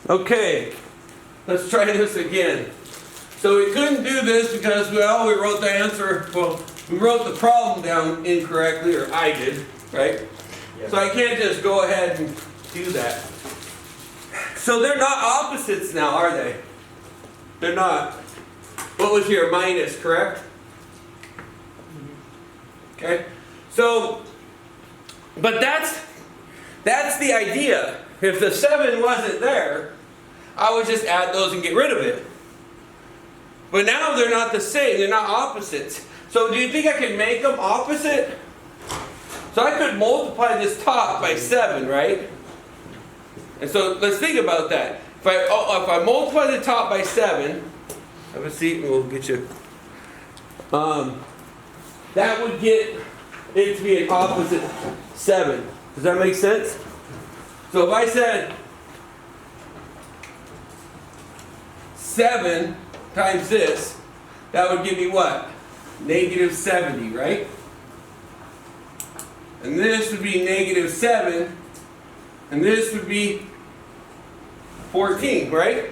Okay, let's try this again. So we couldn't do this because, well, we wrote the answer, well, we wrote the problem down incorrectly, or I did, right? Yep. So I can't just go ahead and do that. So they're not opposites now, are they? They're not. What was here? Minus, correct? Okay. So, but that's the idea. If the 7 wasn't there, I would just add those and get rid of it. But now they're not the same. They're not opposites. So do you think I can make them opposite? So I could multiply this top by 7, right? And so let's think about that. If I multiply the top by 7, have a seat and we'll get you. That would get it to be an opposite 7. Does that make sense? So if I said 7 times this, that would give me what? Negative 70, right? And this would be negative 7, and this would be 14, right?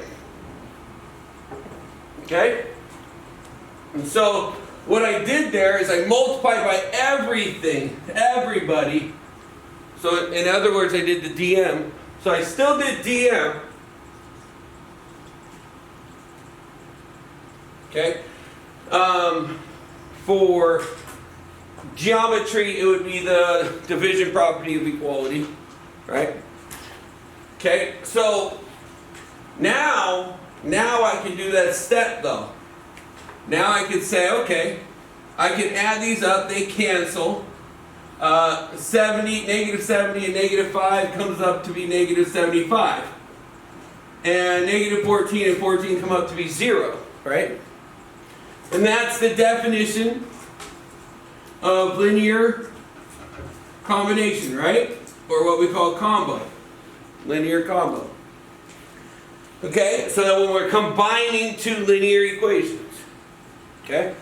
Okay? And so what I did there is I multiplied by everything, everybody. So in other words, I did the dm. So I still did dm. Okay? For geometry, it would be the division property of equality, right? Okay, so now I can do that step though. Now I can say, okay, I can add these up, they cancel. 70, negative 70 and negative 5 comes up to be negative 75. And negative 14 and 14 come up to be 0, right? And that's the definition of linear combination, right? Or what we call combo. Linear combo. Okay, so that when we're combining two linear equations. Okay?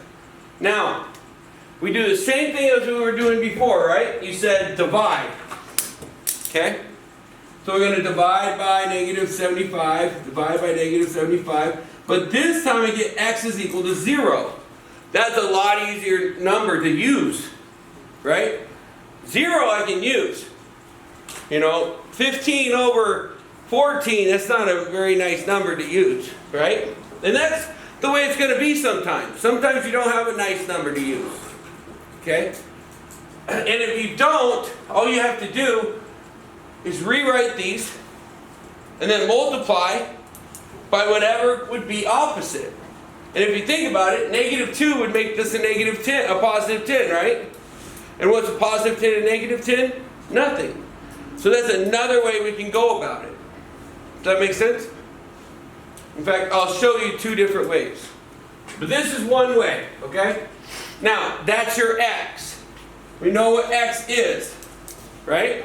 Now, we do the same thing as we were doing before, right? You said divide. Okay? So we're going to divide by negative 75, divide by negative 75. But this time I get x is equal to 0. That's a lot easier number to use, right? 0 I can use. You know, 15 over 14, that's not a very nice number to use, right? And that's the way it's going to be sometimes. Sometimes you don't have a nice number to use, okay? And if you don't, all you have to do is rewrite these and then multiply by whatever would be opposite. And if you think about it, negative 2 would make this a negative 10, a positive 10, right? And what's a positive 10 and negative 10? Nothing. So that's another way we can go about it. Does that make sense? In fact, I'll show you two different ways. But this is one way, okay? Now, that's your x. We know what x is, right?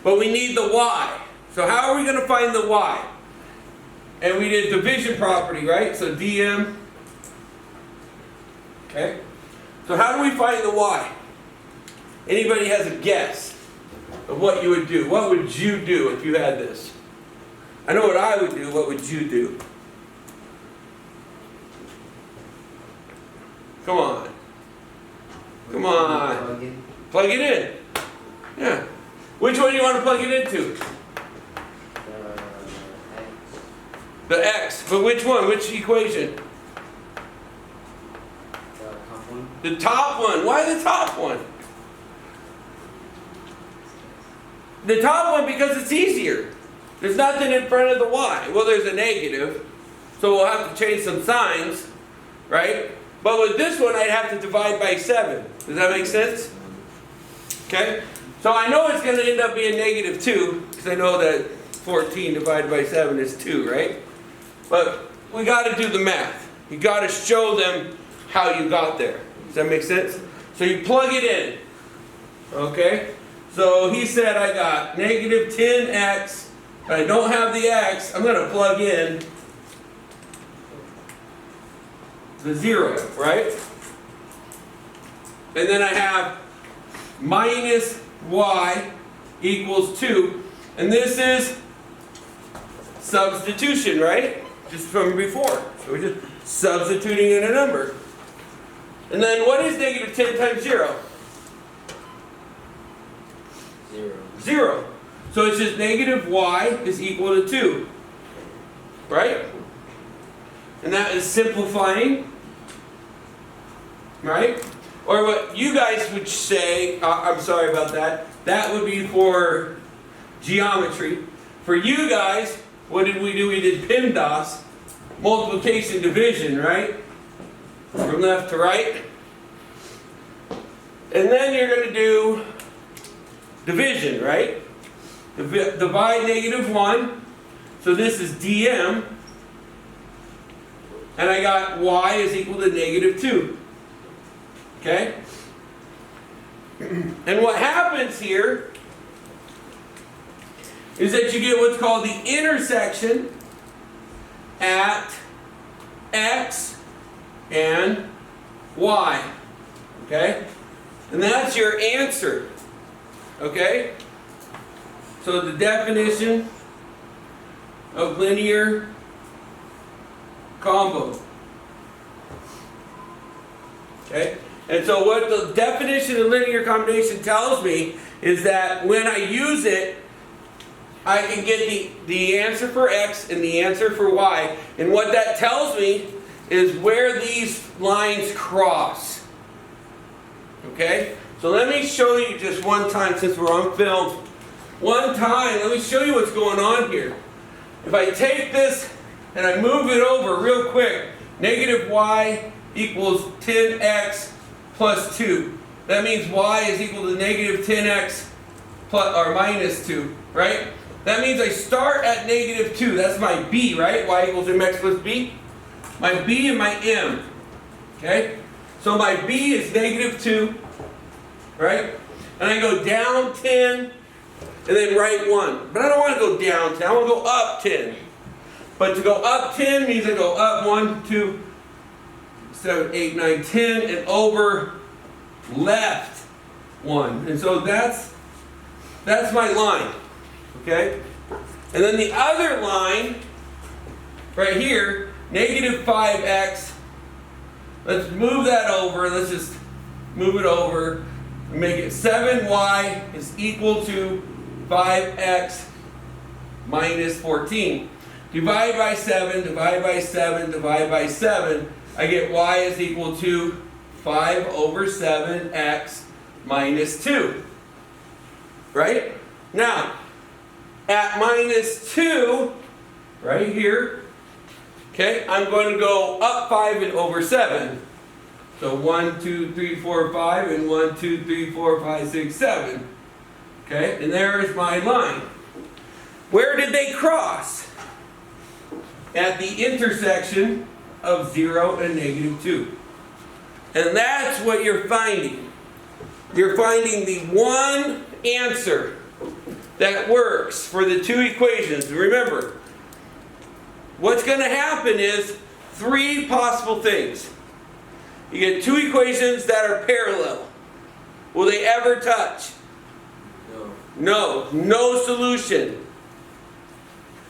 But we need the y. So how are we going to find the y? And we did division property, right? So dm. Okay? So how do we find the y? Anybody has a guess of what you would do? What would you do if you had this? I know what I would do. What would you do? Come on. Come on. Plug it in. Yeah. Which one do you want to plug it into? The x. But which one? Which equation? The top one. Why the top one? The top one because it's easier. There's nothing in front of the y. Well, there's a negative, so we'll have to change some signs, right? But with this one, I'd have to divide by 7. Does that make sense? Okay? So I know it's going to end up being negative 2, because I know that 14 divided by 7 is 2, right? But we got to do the math. You got to show them how you got there. Does that make sense? So you plug it in. Okay? So he said I got negative 10x. But I don't have the x. I'm going to plug in the 0, right? And then I have minus y equals 2. And this is substitution, right? Just from before. So we're just substituting in a number. And then what is negative 10 times 0? 0. 0. So it's just negative y is equal to 2. Right? And that is simplifying. Right? Or what you guys would say, I'm sorry about that, that would be for geometry. For you guys, what did we do? We did PEMDAS, multiplication division, right? From left to right. And then you're going to do division, right? Divide negative 1. So this is dm. And I got y is equal to negative 2. Okay? And what happens here is that you get what's called the intersection at x and y. Okay? And that's your answer. Okay? So the definition of linear combo. Okay? And so what the definition of linear combination tells me is that when I use it, I can get the answer for x and the answer for y. And what that tells me is where these lines cross. Okay? So let me show you just one time, since we're on film. One time, let me show you what's going on here. If I take this and I move it over real quick, negative y equals 10x plus 2. That means y is equal to negative 10x plus, or minus 2, right? That means I start at negative 2. That's my b, right? Y equals mx plus b. My b and my m. Okay? So my b is negative 2, right? And I go down 10 and then right 1. But I don't want to go down 10. I want to go up 10. But to go up 10 means I go up 1, 2, 7, 8, 9, 10, and over left 1. And so that's my line. Okay? And then the other line, right here, negative 5x. Let's move that over. Let's just move it over. Make it 7y is equal to 5x minus 14. Divide by 7, divide by 7, divide by 7. I get y is equal to 5 over 7x minus 2. Right? Now, at minus 2, right here, okay, I'm going to go up 5 and over 7. So 1, 2, 3, 4, 5, and 1, 2, 3, 4, 5, 6, 7. Okay, and there is my line. Where did they cross? At the intersection of 0 and negative 2. And that's what you're finding. You're finding the one answer that works for the two equations. Remember, what's going to happen is 3 possible things. You get 2 equations that are parallel. Will they ever touch? No. No solution.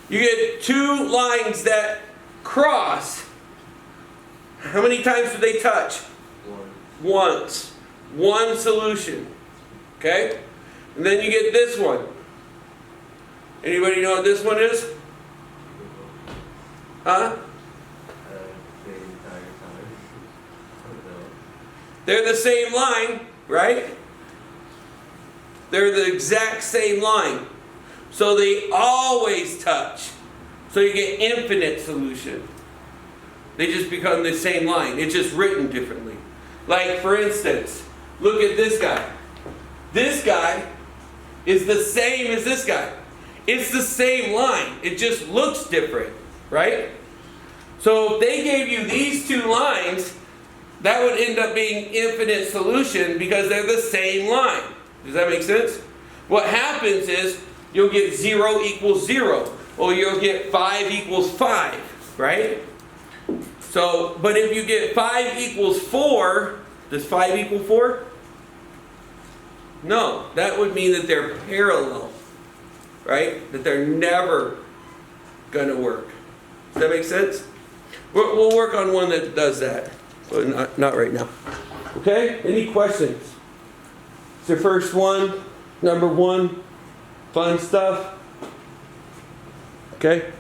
You get 2 lines that cross. How many times do they touch? Once. One solution. Okay? And then you get this one. Anybody know what this one is? Huh? They're the same line, right? They're the exact same line. So they always touch. So you get infinite solution. They just become the same line. It's just written differently. Like, for instance, look at this guy. This guy is the same as this guy. It's the same line. It just looks different, right? So if they gave you these 2 lines, that would end up being infinite solution because they're the same line. Does that make sense? What happens is you'll get 0 equals 0. Or you'll get 5 equals 5, right? So, but if you get 5 equals 4, does 5 equal 4? No, that would mean that they're parallel, right? That they're never gonna work. Does that make sense? We'll work on one that does that, but not right now. Okay, any questions? It's your first one, number one, fun stuff. Okay?